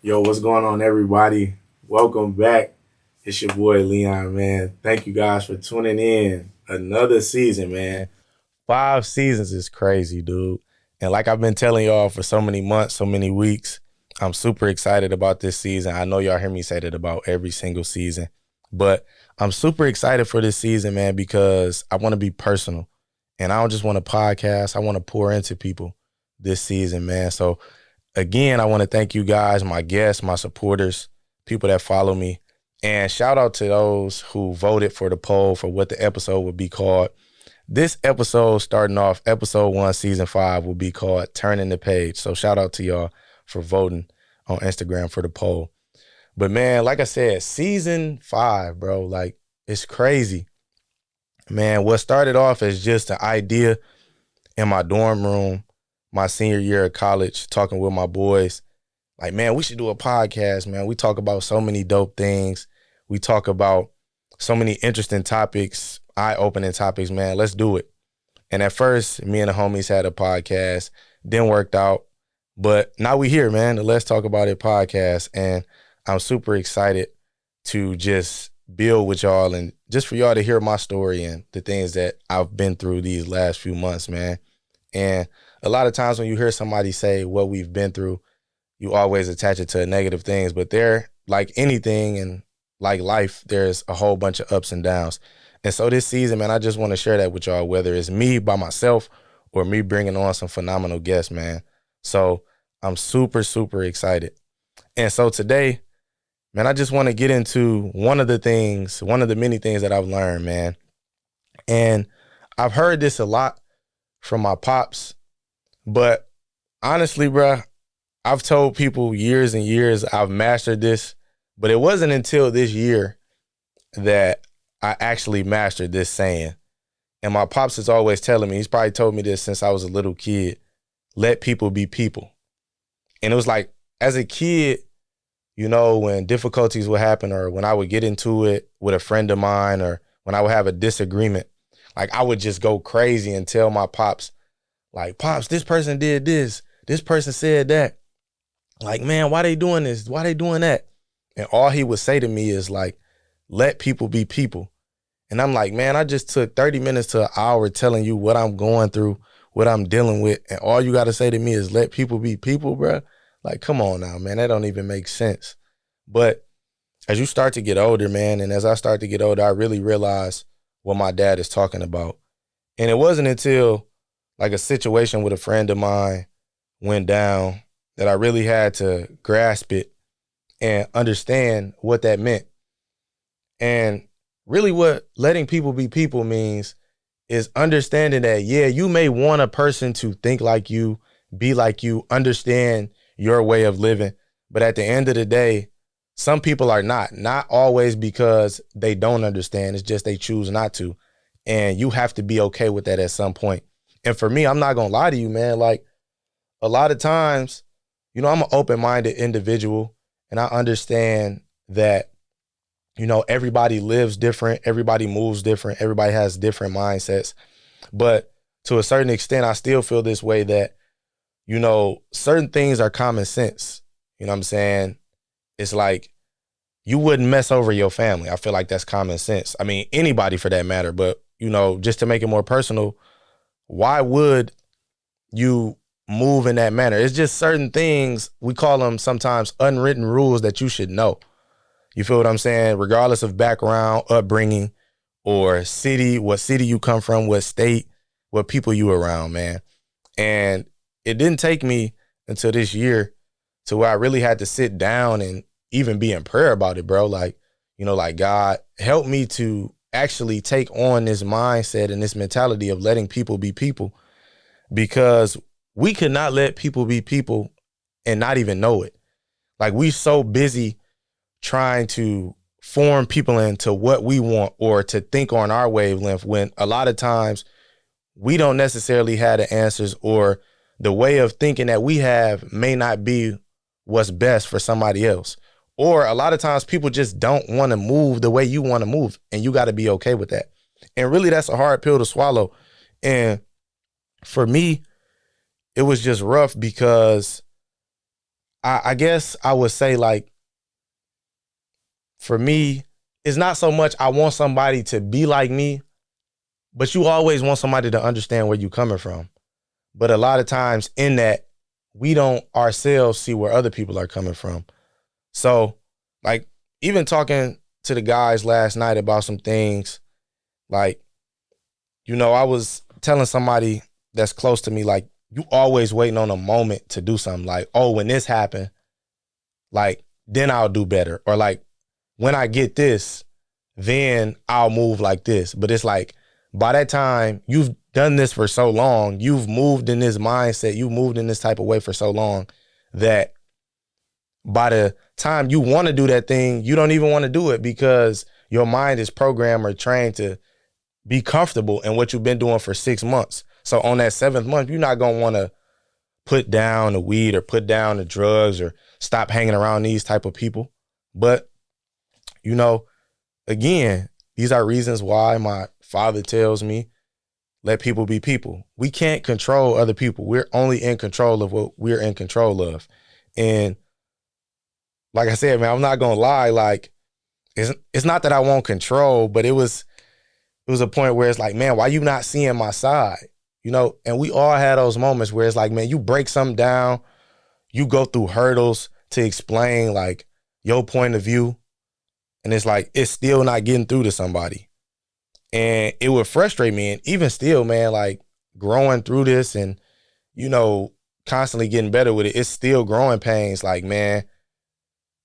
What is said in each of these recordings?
Yo, what's going on, everybody? Welcome back. It's your boy Leon, man. Thank you guys for tuning in. Another season, man. 5 seasons is crazy, dude. And like I've been telling y'all for so many months, so many weeks, I'm super excited about this season. I know y'all hear me say that about every single season, but I'm super excited for this season, man, because I want to be personal. And I don't just want to podcast, I want to pour into people this season, man. So again, I want to thank you guys, my guests, my supporters, people that follow me. And shout out to those who voted for the poll for what the episode would be called. This episode, starting off, episode 1, season 5, will be called Turning the Page. So shout out to y'all for voting on Instagram for the poll. But man, like I said, season 5, bro, like it's crazy. Man, what started off as just an idea in my dorm room my senior year of college, talking with my boys. Like, man, we should do a podcast, man. We talk about so many dope things. We talk about so many interesting topics, eye-opening topics, man. Let's do it. And at first, me and the homies had a podcast. Didn't work out. But now we here, man. The Let's Talk About It podcast. And I'm super excited to just build with y'all and just for y'all to hear my story and the things that I've been through these last few months, man. And a lot of times when you hear somebody say what we've been through, you always attach it to negative things. But there, like anything and like life, there's a whole bunch of ups and downs. And so this season, man, I just want to share that with y'all, whether it's me by myself or me bringing on some phenomenal guests, man. So I'm super, super excited. And so today, man, I just want to get into one of the many things that I've learned, man. And I've heard this a lot from my pops, but honestly, bruh, I've told people years and years I've mastered this, but it wasn't until this year that I actually mastered this saying. And my pops is always telling me, he's probably told me this since I was a little kid, let people be people. And it was like, as a kid, you know, when difficulties would happen or when I would get into it with a friend of mine or when I would have a disagreement, like I would just go crazy and tell my pops, like, Pops, this person did this. This person said that. Like, man, why they doing this? Why they doing that? And all he would say to me is like, let people be people. And I'm like, man, I just took 30 minutes to an hour telling you what I'm going through, what I'm dealing with. And all you got to say to me is let people be people, bro. Like, come on now, man. That don't even make sense. But as you start to get older, man, and as I start to get older, I really realize what my dad is talking about. And it wasn't until like a situation with a friend of mine went down that I really had to grasp it and understand what that meant. And really what letting people be people means is understanding that, yeah, you may want a person to think like you, be like you, understand your way of living. But at the end of the day, some people are not always because they don't understand. It's just they choose not to. And you have to be okay with that at some point. And for me, I'm not going to lie to you, man. Like a lot of times, you know, I'm an open-minded individual and I understand that, you know, everybody lives different. Everybody moves different. Everybody has different mindsets. But to a certain extent, I still feel this way that, you know, certain things are common sense. You know what I'm saying? It's like you wouldn't mess over your family. I feel like that's common sense. I mean, anybody for that matter. But, you know, just to make it more personal, why would you move in that manner? It's just certain things, we call them sometimes unwritten rules that you should know. You feel what I'm saying? Regardless of background, upbringing, or city, what city you come from, what state, what people you around, man. And it didn't take me until this year to where I really had to sit down and even be in prayer about it, bro. Like, you know, like God help me to actually take on this mindset and this mentality of letting people be people, because we could not let people be people and not even know it. Like we so busy trying to form people into what we want or to think on our wavelength when a lot of times we don't necessarily have the answers, or the way of thinking that we have may not be what's best for somebody else. Or a lot of times people just don't want to move the way you want to move, and you got to be okay with that. And really, that's a hard pill to swallow. And for me, it was just rough because I guess I would say, like, for me, it's not so much I want somebody to be like me, but you always want somebody to understand where you're coming from. But a lot of times in that, we don't ourselves see where other people are coming from. So, like, even talking to the guys last night about some things, like, I was telling somebody that's close to me, like, you always waiting on a moment to do something. Like, oh, when this happened, like, then I'll do better. Or like, when I get this, then I'll move like this. But it's like, by that time, you've done this for so long, you've moved in this mindset, you moved in this type of way for so long that by the time you want to do that thing, you don't even want to do it because your mind is programmed or trained to be comfortable in what you've been doing for 6 months. So on that 7th month, you're not going to want to put down the weed or put down the drugs or stop hanging around these type of people. But, again, these are reasons why my father tells me, let people be people. We can't control other people. We're only in control of what we're in control of. And like I said, man, I'm not going to lie. Like, it's not that I want control, but it was a point where it's like, man, why you not seeing my side? And we all had those moments where it's like, man, you break something down, you go through hurdles to explain like your point of view. And it's like, it's still not getting through to somebody. And it would frustrate me. And even still, man, like growing through this and, constantly getting better with it, it's still growing pains. Like, man,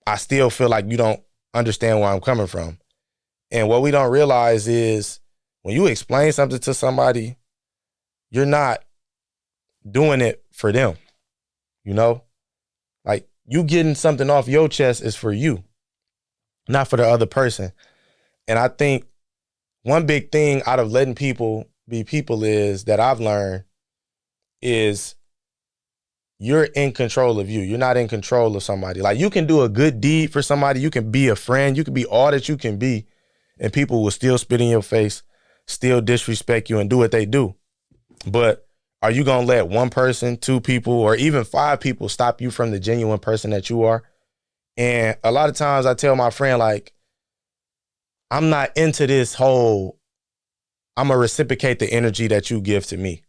I still feel like you don't understand where I'm coming from. And what we don't realize is when you explain something to somebody, you're not doing it for them. Like you getting something off your chest is for you, not for the other person. And I think one big thing out of letting people be people is that I've learned is you're in control of you. You're not in control of somebody. Like you can do a good deed for somebody. You can be a friend. You can be all that you can be. And people will still spit in your face, still disrespect you and do what they do. But are you going to let one person, 2 people, or even 5 people stop you from the genuine person that you are? And a lot of times I tell my friend, like, I'm not into this whole, I'm going to reciprocate the energy that you give to me.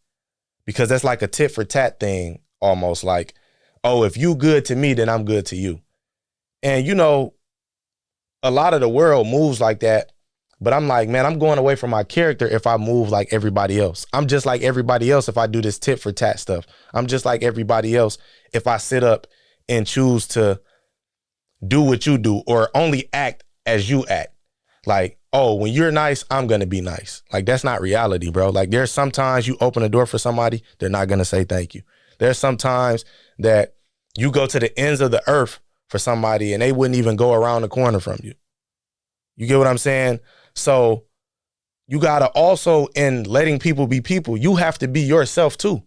Because that's like a tit for tat thing, almost like, oh, if you good to me, then I'm good to you. And, a lot of the world moves like that. But I'm like, man, I'm going away from my character if I move like everybody else. I'm just like everybody else if I do this tit for tat stuff. I'm just like everybody else if I sit up and choose to do what you do or only act as you act. Like, oh, when you're nice, I'm going to be nice. Like, that's not reality, bro. Like, there's sometimes you open a door for somebody, they're not going to say thank you. There's sometimes that you go to the ends of the earth for somebody and they wouldn't even go around the corner from you. You get what I'm saying? So you got to also, in letting people be people, you have to be yourself too.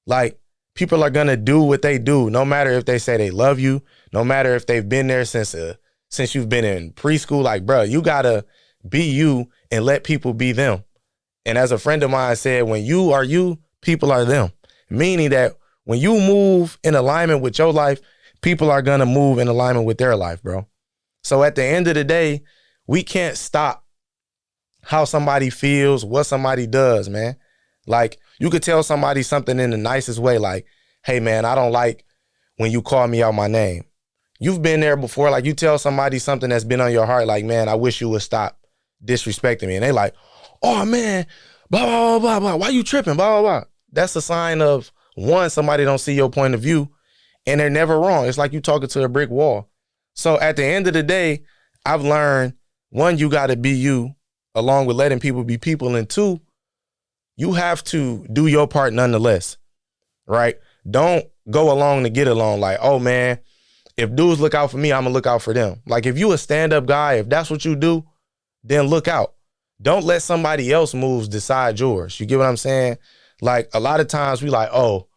Like, people are going to do what they do, no matter if they say they love you, no matter if they've been there since you've been in preschool. Like, bro, you got to be you and let people be them. And as a friend of mine said, when you are you, people are them. Meaning that when you move in alignment with your life, people are going to move in alignment with their life, bro. So at the end of the day, we can't stop how somebody feels, what somebody does, man. Like, you could tell somebody something in the nicest way, like, hey, man, I don't like when you call me out my name. You've been there before. Like, you tell somebody something that's been on your heart, like, man, I wish you would stop disrespecting me. And they like, oh, man, blah, blah, blah, blah, blah. Why you tripping? Blah, blah, blah. That's a sign of, one, somebody don't see your point of view, and they're never wrong. It's like you talking to a brick wall. So at the end of the day, I've learned, one, you got to be you, along with letting people be people. And 2, you have to do your part nonetheless, right? Don't go along to get along. Like, oh, man, if dudes look out for me, I'm going to look out for them. Like, if you a stand-up guy, if that's what you do, then look out. Don't let somebody else moves decide yours. You get what I'm saying? Like, a lot of times we like, oh,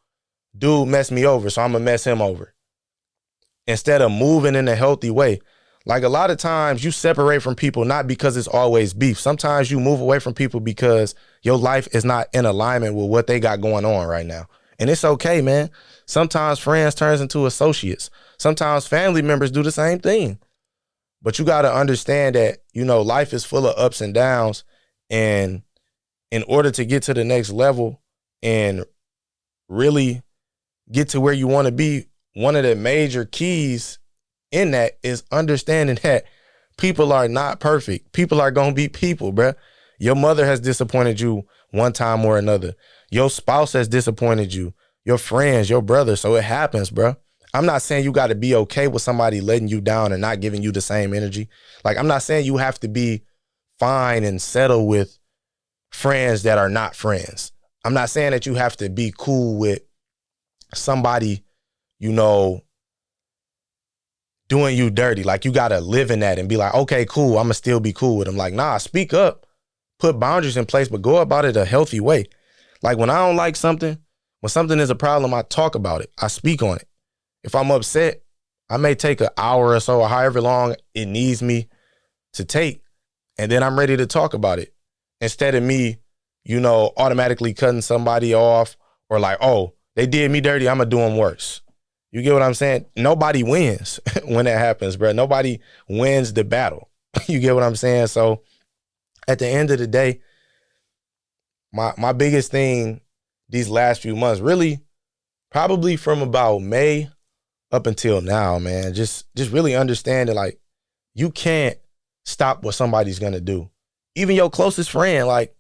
dude messed me over, so I'm going to mess him over. Instead of moving in a healthy way. Like, a lot of times you separate from people not because it's always beef. Sometimes you move away from people because your life is not in alignment with what they got going on right now. And it's okay, man. Sometimes friends turns into associates. Sometimes family members do the same thing. But you got to understand that, life is full of ups and downs. And in order to get to the next level and really get to where you want to be, one of the major keys in that is understanding that people are not perfect. People are going to be people, bruh. Your mother has disappointed you one time or another. Your spouse has disappointed you. Your friends, your brother. So it happens, bruh. I'm not saying you got to be okay with somebody letting you down and not giving you the same energy. Like, I'm not saying you have to be fine and settle with friends that are not friends. I'm not saying that you have to be cool with somebody, doing you dirty. Like, you got to live in that and be like, okay, cool, I'm going to still be cool with them. Like, nah, speak up, put boundaries in place, but go about it a healthy way. Like, when I don't like something, when something is a problem, I talk about it. I speak on it. If I'm upset, I may take an hour or so or however long it needs me to take, and then I'm ready to talk about it. Instead of me, automatically cutting somebody off or like, oh, they did me dirty, I'm going to do them worse. You get what I'm saying? Nobody wins when that happens, bro. Nobody wins the battle. You get what I'm saying? So at the end of the day, my biggest thing these last few months, really probably from about May up until now, man, just really understanding, like, you can't stop what somebody's going to do. Even your closest friend, like,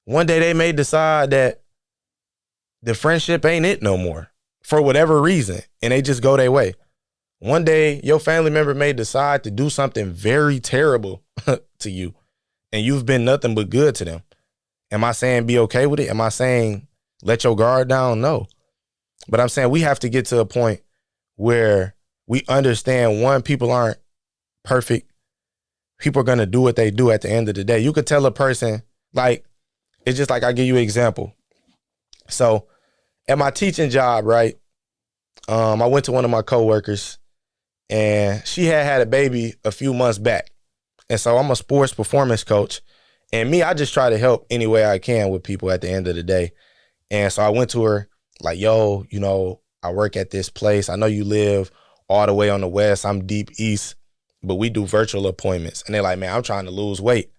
one day they may decide that the friendship ain't it no more for whatever reason, and they just go their way. One day your family member may decide to do something very terrible to you, and you've been nothing but good to them. Am I saying be okay with it? Am I saying let your guard down? No. But I'm saying we have to get to a point where we understand, one, people aren't perfect. People are going to do what they do at the end of the day. You could tell a person, like, it's just like, I'll give you an example. So at my teaching job, right, I went to one of my coworkers, and she had a baby a few months back. And so I'm a sports performance coach. And me, I just try to help any way I can with people at the end of the day. And so I went to her like, yo, I work at this place. I know you live all the way on the west. I'm deep east, but we do virtual appointments. And they're like, man, I'm trying to lose weight.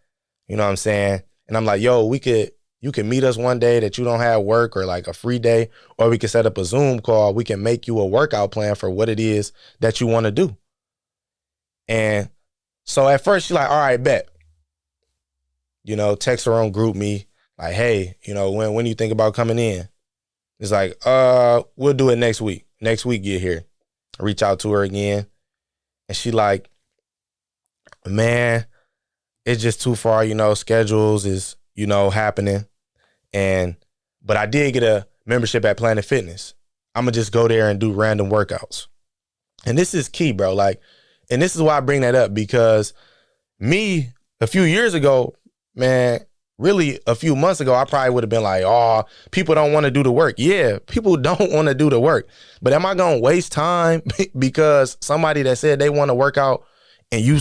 You know what I'm saying? And I'm like, yo, you can meet us one day that you don't have work or like a free day, or we can set up a Zoom call. We can make you a workout plan for what it is that you want to do. And so at first she's like, all right, bet. Text her on group me like, hey, when do you think about coming in? It's like, we'll do it next week. Next week, get here. I reach out to her again. And she like, man, it's just too far, schedules is, happening. But I did get a membership at Planet Fitness. I'm going to just go there and do random workouts. And this is key, bro. Like, and this is why I bring that up, because me, a few years ago, man, really a few months ago, I probably would have been like, oh, people don't want to do the work. Yeah, people don't want to do the work. But am I going to waste time because somebody that said they want to work out and you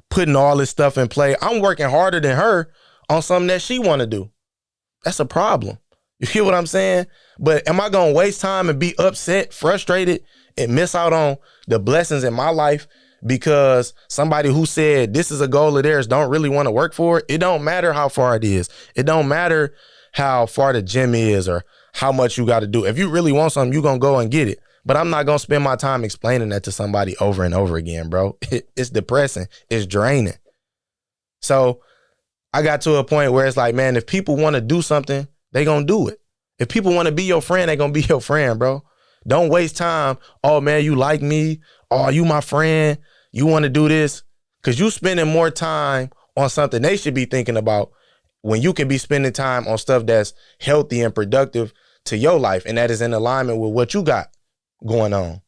putting all this stuff in play? I'm working harder than her on something that she want to do. That's a problem. You hear what I'm saying? But am I going to waste time and be upset, frustrated, and miss out on the blessings in my life because somebody who said this is a goal of theirs don't really want to work for it? It don't matter how far it is. It don't matter how far the gym is or how much you got to do. If you really want something, you're going to go and get it. But I'm not going to spend my time explaining that to somebody over and over again, bro. It's depressing. It's draining. So I got to a point where it's like, man, if people want to do something, they going to do it. If people want to be your friend, they going to be your friend, bro. Don't waste time. Oh, man, you like me. Oh, you my friend. You want to do this? Because you spending more time on something they should be thinking about when you can be spending time on stuff that's healthy and productive to your life, and that is in alignment with what you got going on.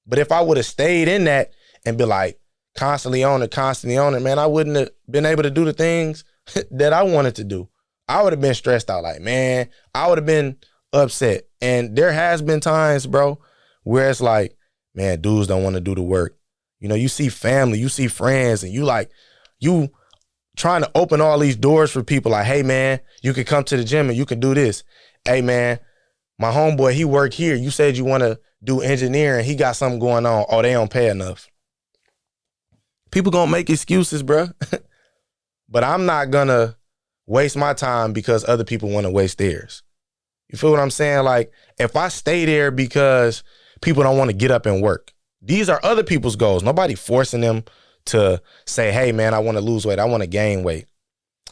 But if I would have stayed in that and be like constantly on it, man, I wouldn't have been able to do the things that I wanted to do. I would have been stressed out. Like, man, I would have been upset. And there has been times, bro, where it's like, man, dudes don't want to do the work. You see family, you see friends, and you trying to open all these doors for people. Like, hey, man, you can come to the gym and you can do this. Hey, man, my homeboy, he work here. You said you want to do engineering. He got something going on. Oh, they don't pay enough. People gonna make excuses, bro. But I'm not gonna waste my time because other people want to waste theirs. You feel what I'm saying? Like, if I stay there because people don't want to get up and work, these are other people's goals. Nobody forcing them to say, hey, man, I want to lose weight. I want to gain weight.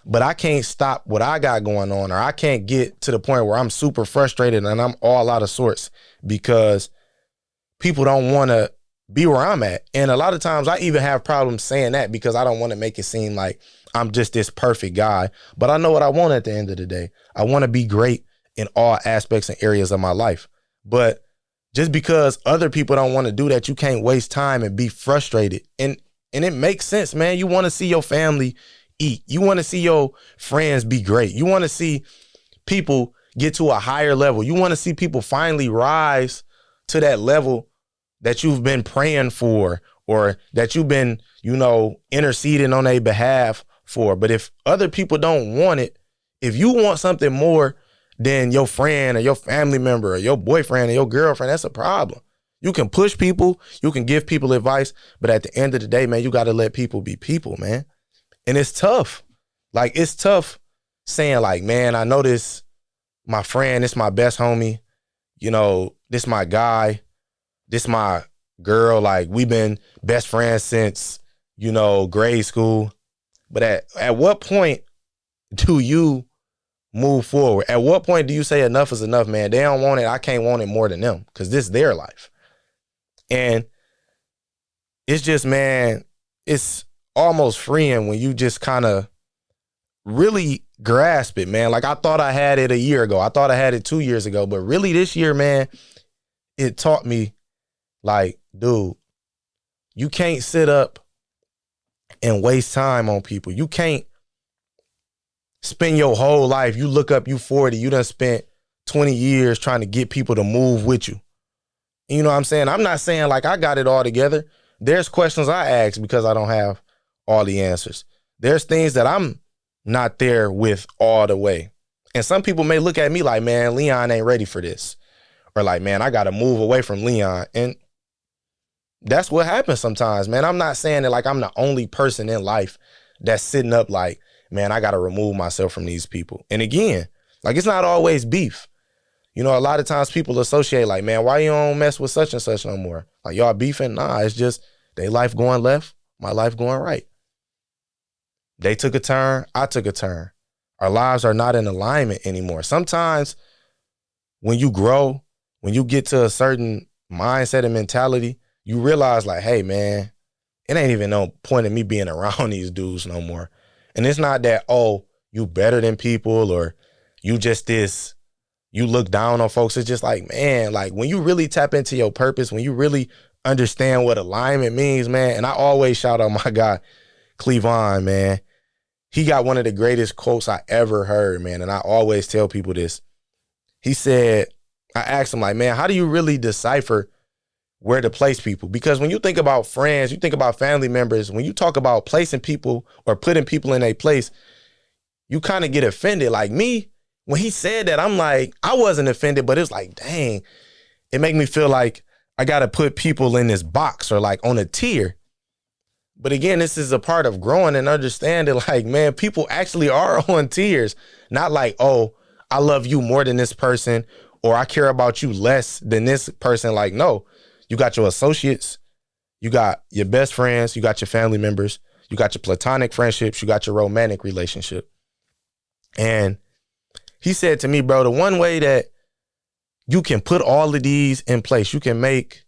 But I can't stop what I got going on, or I can't get to the point where I'm super frustrated and I'm all out of sorts because people don't want to be where I'm at. And a lot of times I even have problems saying that because I don't want to make it seem like I'm just this perfect guy. But I know what I want at the end of the day. I want to be great in all aspects and areas of my life. But just because other people don't want to do that, you can't waste time and be frustrated. And it makes sense, man. You want to see your family eat. You want to see your friends be great. You want to see people get to a higher level. You want to see people finally rise to that level that you've been praying for, or that you've been, interceding on their behalf for. But if other people don't want it, if you want something more than your friend or your family member or your boyfriend or your girlfriend, that's a problem. You can push people, you can give people advice, but at the end of the day, man, you got to let people be people, man. And it's tough. Like, it's tough saying like, man, I know this, my friend, this my best homie, this my guy, this my girl. Like, we've been best friends since, grade school. But at what point do you move forward? At what point do you say enough is enough, man? They don't want it. I can't want it more than them, because this is their life. And it's just, man, it's almost freeing when you just kind of really grasp it, man. Like, I thought I had it a year ago. I thought I had it 2 years ago. But really this year, man, it taught me, like, dude, you can't sit up and waste time on people. You can't spend your whole life. You look up, you 40, you done spent 20 years trying to get people to move with you. You know what I'm saying? I'm not saying like I got it all together. There's questions I ask because I don't have all the answers. There's things that I'm not there with all the way. And some people may look at me like, man, Leon ain't ready for this. Or like, man, I got to move away from Leon. And that's what happens sometimes, man. I'm not saying that like I'm the only person in life that's sitting up like, man, I got to remove myself from these people. And again, like, it's not always beef. A lot of times people associate like, man, why you don't mess with such and such no more? Like, y'all beefing? Nah, it's just they life going left, my life going right. They took a turn, I took a turn. Our lives are not in alignment anymore. Sometimes when you grow, when you get to a certain mindset and mentality, you realize like, hey, man, it ain't even no point in me being around these dudes no more. And it's not that, oh, you better than people or you just this, you look down on folks. It's just like, man, like when you really tap into your purpose, when you really understand what alignment means, man. And I always shout out my guy, Cleavon, man. He got one of the greatest quotes I ever heard, man. And I always tell people this. He said, I asked him like, man, how do you really decipher where to place people? Because when you think about friends, you think about family members, when you talk about placing people or putting people in a place, you kind of get offended. Like me, when he said that, I'm like, I wasn't offended, but it's like, dang, it made me feel like I got to put people in this box or like on a tier. But again, this is a part of growing and understanding like, man, people actually are on tiers. Not like, oh, I love you more than this person or I care about you less than this person. Like, no, you got your associates, you got your best friends, you got your family members, you got your platonic friendships, you got your romantic relationship. And he said to me, bro, the one way that you can put all of these in place, you can make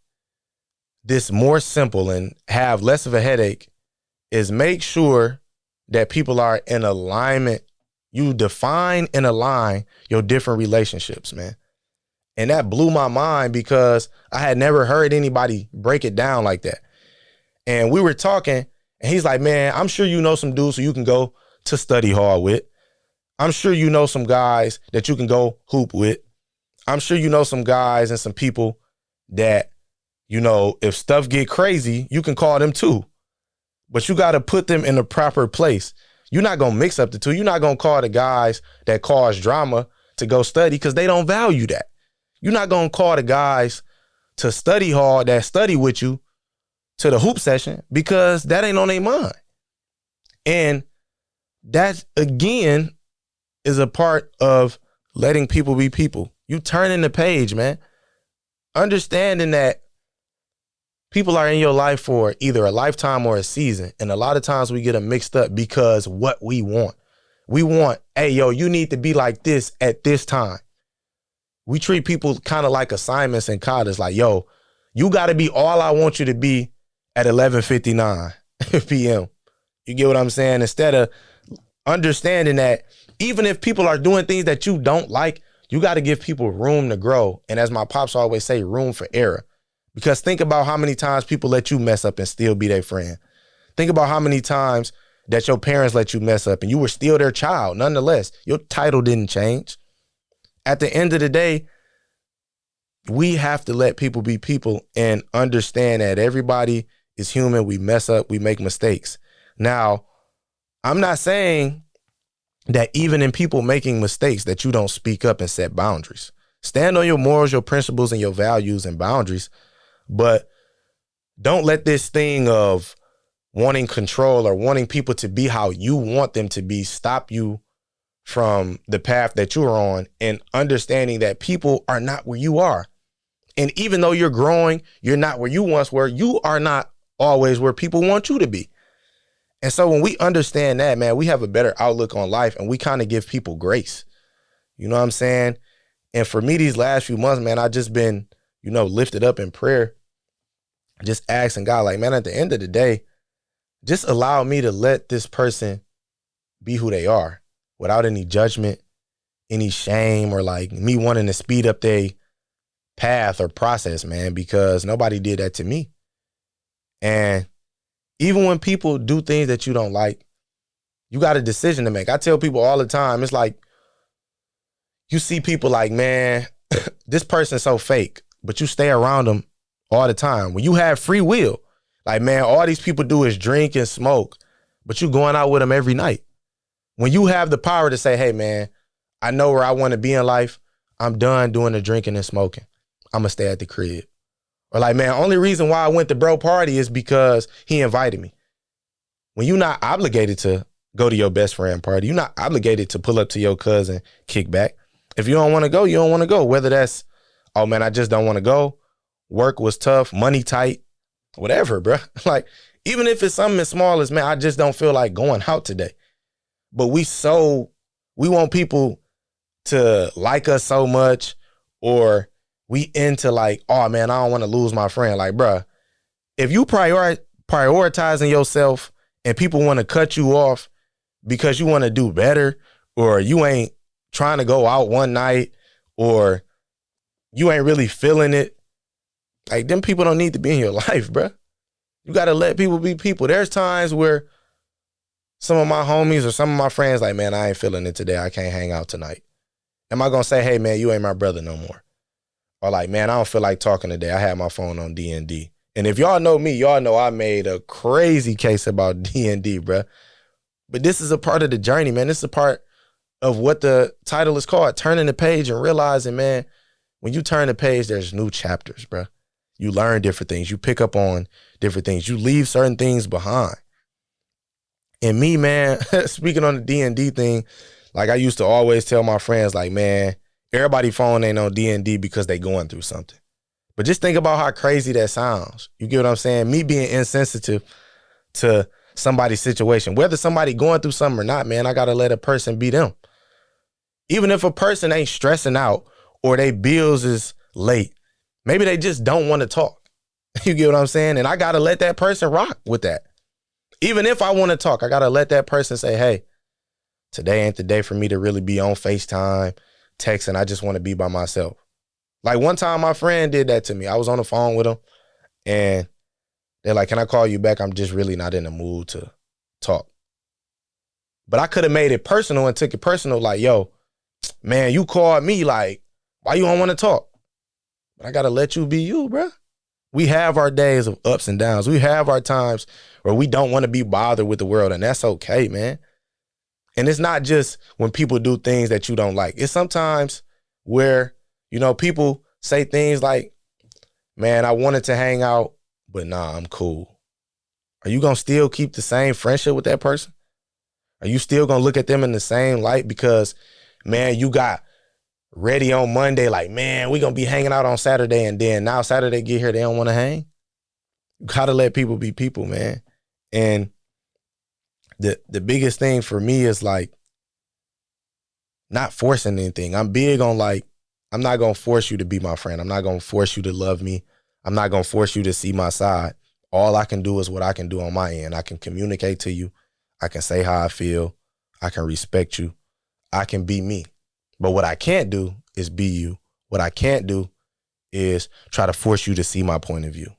this more simple and have less of a headache, is make sure that people are in alignment. You define and align your different relationships, man. And that blew my mind because I had never heard anybody break it down like that. And we were talking and he's like, man, I'm sure you know some dudes who you can go to study hall with. I'm sure you know some guys that you can go hoop with. I'm sure you know some guys and some people that, if stuff get crazy, you can call them too. But you got to put them in the proper place. You're not going to mix up the two. You're not going to call the guys that cause drama to go study because they don't value that. You're not going to call the guys to study hall that study with you to the hoop session because that ain't on their mind. And that, again, is a part of letting people be people. You turning the page, man. Understanding that people are in your life for either a lifetime or a season. And a lot of times we get them mixed up because what we want. We want, hey, yo, you need to be like this at this time. We treat people kind of like assignments in college. Like, yo, you got to be all I want you to be at 11:59 p.m. You get what I'm saying? Instead of understanding that even if people are doing things that you don't like, you got to give people room to grow. And as my pops always say, room for error. Because think about how many times people let you mess up and still be their friend. Think about how many times that your parents let you mess up and you were still their child. Nonetheless, your title didn't change. At the end of the day, we have to let people be people and understand that everybody is human. We mess up, we make mistakes. Now, I'm not saying that even in people making mistakes that you don't speak up and set boundaries. Stand on your morals, your principles, and your values and boundaries. But don't let this thing of wanting control or wanting people to be how you want them to be stop you from the path that you're on, and understanding that people are not where you are. And even though you're growing, you're not where you once were. You are not always where people want you to be. And so when we understand that, man, we have a better outlook on life and we kind of give people grace. You know what I'm saying? And for me, these last few months, man, I've just been, lifted up in prayer, just asking God, like, man, at the end of the day, just allow me to let this person be who they are without any judgment, any shame, or like me wanting to speed up their path or process, man, because nobody did that to me. And even when people do things that you don't like, you got a decision to make. I tell people all the time, it's like, you see people like, man, this person's so fake, but you stay around them all the time. When you have free will, like, man, all these people do is drink and smoke, but you going out with them every night. When you have the power to say, hey, man, I know where I want to be in life. I'm done doing the drinking and smoking. I'm going to stay at the crib. Or like, man, only reason why I went to bro party is because he invited me. When you're not obligated to go to your best friend party, you're not obligated to pull up to your cousin, kick back. If you don't want to go, you don't want to go. Whether that's, oh, man, I just don't want to go. Work was tough, money tight, whatever, bro. Like, even if it's something as small as, man, I just don't feel like going out today. But we want people to like us so much, or we into like, oh man, I don't want to lose my friend. Like, bruh, if you prioritizing yourself and people want to cut you off because you want to do better, or you ain't trying to go out one night, or you ain't really feeling it, like, them people don't need to be in your life, bruh. You got to let people be people. There's times where some of my homies or some of my friends like, man, I ain't feeling it today. I can't hang out tonight. Am I going to say, hey, man, you ain't my brother no more? Or like, man, I don't feel like talking today. I had my phone on D&D. And if y'all know me, y'all know I made a crazy case about D&D, bruh. But this is a part of the journey, man. This is a part of what the title is called, turning the page and realizing, man, when you turn the page, there's new chapters, bruh. You learn different things. You pick up on different things. You leave certain things behind. And me, man, speaking on the D&D thing, like I used to always tell my friends, like, man, everybody phone ain't on D&D because they going through something. But just think about how crazy that sounds. You get what I'm saying? Me being insensitive to somebody's situation, whether somebody going through something or not, man, I got to let a person be them. Even if a person ain't stressing out or they bills is late, maybe they just don't want to talk. You get what I'm saying? And I got to let that person rock with that. Even if I want to talk, I got to let that person say, hey, today ain't the day for me to really be on FaceTime, texting. I just want to be by myself. Like one time my friend did that to me. I was on the phone with him and they're like, can I call you back? I'm just really not in the mood to talk. But I could have made it personal and took it personal. Like, yo, man, you called me. Like, why you don't want to talk? But I got to let you be you, bro. We have our days of ups and downs. We have our times where we don't want to be bothered with the world, and that's okay, man. And it's not just when people do things that you don't like. It's sometimes where, people say things like, man, I wanted to hang out, but nah, I'm cool. Are you going to still keep the same friendship with that person? Are you still going to look at them in the same light because, man, you got ready on Monday like, man, we going to be hanging out on Saturday, and then now Saturday get here, they don't want to hang? You got to let people be people, man. And the biggest thing for me is like not forcing anything. I'm big on like, I'm not going to force you to be my friend. I'm not going to force you to love me. I'm not going to force you to see my side. All I can do is what I can do on my end. I can communicate to you. I can say how I feel. I can respect you. I can be me. But what I can't do is be you. What I can't do is try to force you to see my point of view.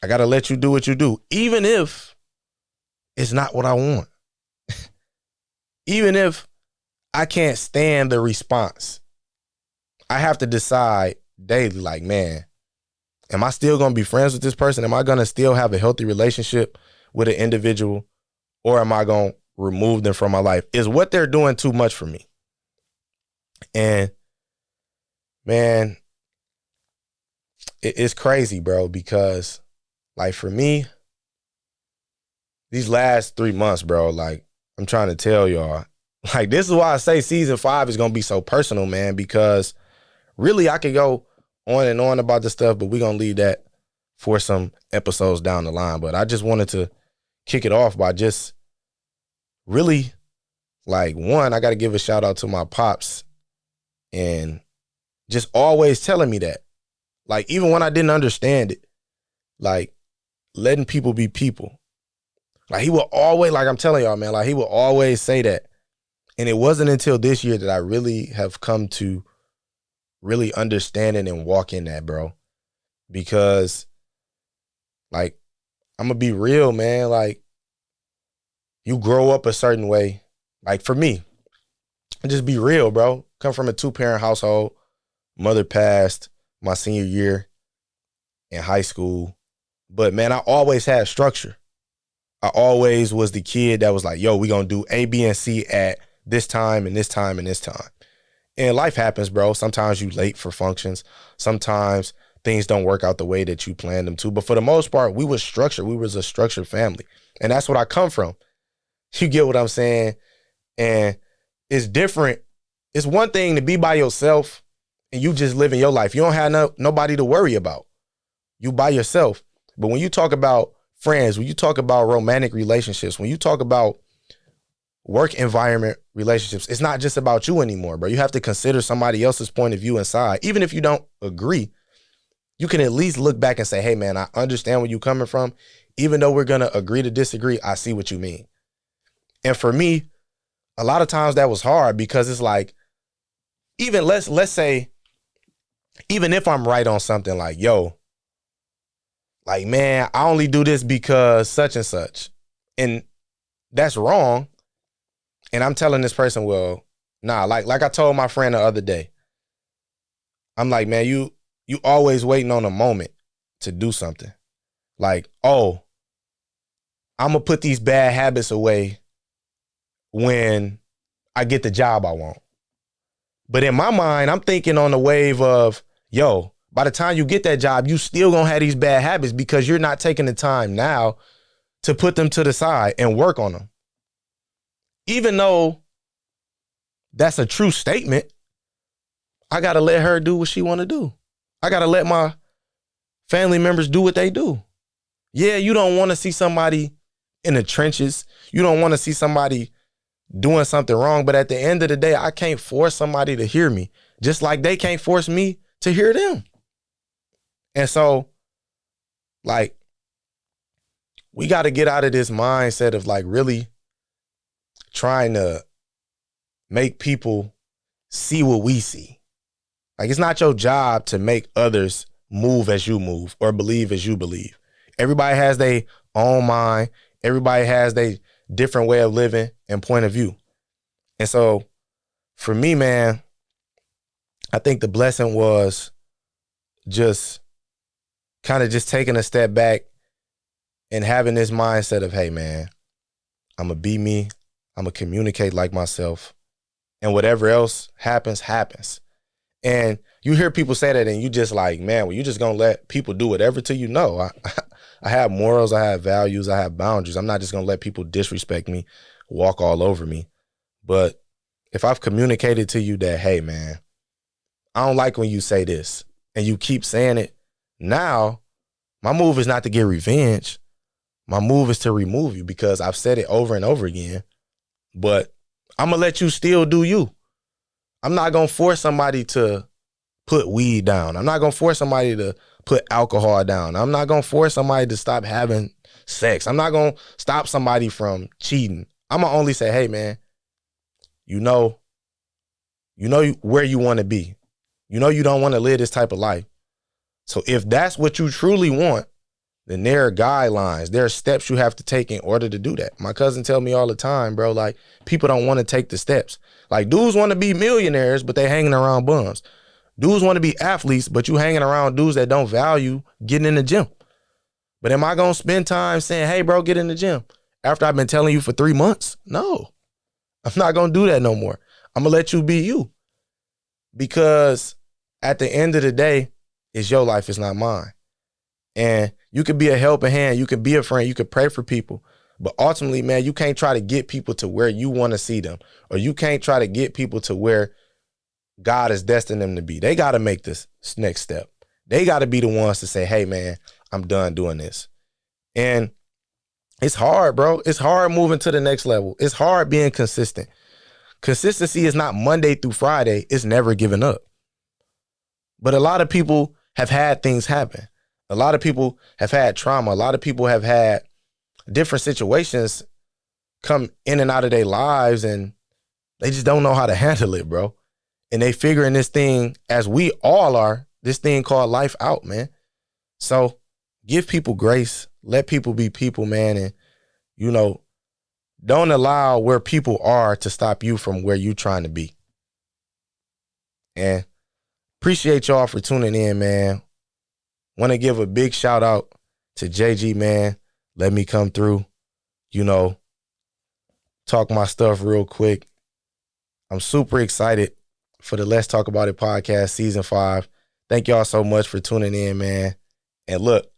I got to let you do what you do, even if it's not what I want. Even if I can't stand the response. I have to decide daily, like, man, am I still going to be friends with this person? Am I going to still have a healthy relationship with an individual? Or am I going to remove them from my life? Is what they're doing too much for me? And, man, it's crazy, bro, because, like, for me, these last 3 months, bro, like, I'm trying to tell y'all, like, this is why I say season 5 is going to be so personal, man, because really I could go on and on about this stuff, but we're going to leave that for some episodes down the line. But I just wanted to kick it off by just really, like, one, I got to give a shout out to my pops and just always telling me that. Like, even when I didn't understand it, like, letting people be people. Like, he will always, like I'm telling y'all, man, like, he will always say that. And it wasn't until this year that I really have come to really understand it and walk in that, bro. Because, like, I'm going to be real, man. Like, you grow up a certain way. Like, for me, just be real, bro. Come from a 2-parent household. Mother passed my senior year in high school. But, man, I always had structure. I always was the kid that was like, yo, we going to do A, B, and C at this time and this time and this time. And life happens, bro. Sometimes you late for functions. Sometimes things don't work out the way that you planned them to. But for the most part, we was structured. We was a structured family. And that's what I come from. You get what I'm saying? And it's different. It's one thing to be by yourself and you just living your life. You don't have nobody to worry about. You by yourself. But when you talk about friends, when you talk about romantic relationships, when you talk about work environment relationships, it's not just about you anymore, bro. You have to consider somebody else's point of view inside. Even if you don't agree, you can at least look back and say, hey, man, I understand where you're coming from. Even though we're going to agree to disagree, I see what you mean. And for me, a lot of times that was hard because it's like, even let's say, even if I'm right on something like, yo, like, man, I only do this because such and such. And that's wrong. And I'm telling this person, well, nah, like I told my friend the other day, I'm like, man, you always waiting on a moment to do something. Like, oh, I'm going to put these bad habits away when I get the job I want. But in my mind, I'm thinking on the wave of, yo, by the time you get that job, you still going to have these bad habits because you're not taking the time now to put them to the side and work on them. Even though that's a true statement, I got to let her do what she want to do. I got to let my family members do what they do. Yeah, you don't want to see somebody in the trenches. You don't want to see somebody doing something wrong. But at the end of the day, I can't force somebody to hear me, just like they can't force me to hear them. And so, like, we got to get out of this mindset of, like, really trying to make people see what we see. Like, it's not your job to make others move as you move or believe as you believe. Everybody has their own mind. Everybody has their different way of living and point of view. And so for me, man, I think the blessing was just kind of just taking a step back and having this mindset of, hey, man, I'm going to be me. I'm going to communicate like myself. And whatever else happens, happens. And you hear people say that and you just like, man, well, you just gonna let people do whatever to you? No, I have morals, I have values, I have boundaries. I'm not just gonna let people disrespect me, walk all over me. But if I've communicated to you that, hey man, I don't like when you say this and you keep saying it, now my move is not to get revenge. My move is to remove you because I've said it over and over again. But I'm gonna let you still do you. I'm not gonna force somebody to put weed down. I'm not gonna force somebody to put alcohol down. I'm not gonna force somebody to stop having sex. I'm not gonna stop somebody from cheating. I'm gonna only say, hey man, you know where you want to be. You know you don't want to live this type of life. So if that's what you truly want, then there are guidelines. There are steps you have to take in order to do that. My cousin tell me all the time, bro, like people don't want to take the steps. Like dudes want to be millionaires, but they hanging around bums. Dudes want to be athletes, but you hanging around dudes that don't value getting in the gym. But am I going to spend time saying, hey, bro, get in the gym after I've been telling you for 3 months? No, I'm not going to do that no more. I'm going to let you be you. Because at the end of the day, it's your life, it's not mine. And you could be a helping hand, you could be a friend, you could pray for people. But ultimately, man, you can't try to get people to where you want to see them. Or you can't try to get people to where God has destined them to be. They got to make this next step. They got to be the ones to say, hey, man, I'm done doing this. And it's hard, bro. It's hard moving to the next level. It's hard being consistent. Consistency is not Monday through Friday. It's never giving up. But a lot of people have had things happen. A lot of people have had trauma. A lot of people have had different situations come in and out of their lives, and they just don't know how to handle it, bro. And they figuring this thing, as we all are, this thing called life out, man. So give people grace. Let people be people, man. And, don't allow where people are to stop you from where you're trying to be. And appreciate y'all for tuning in, man. Want to give a big shout out to JG, man. Let me come through, talk my stuff real quick. I'm super excited for the Let's Talk About It podcast, season 5. Thank y'all so much for tuning in, man. And look,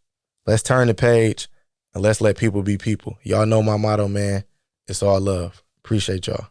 let's turn the page and let's let people be people. Y'all know my motto, man. It's all love. Appreciate y'all.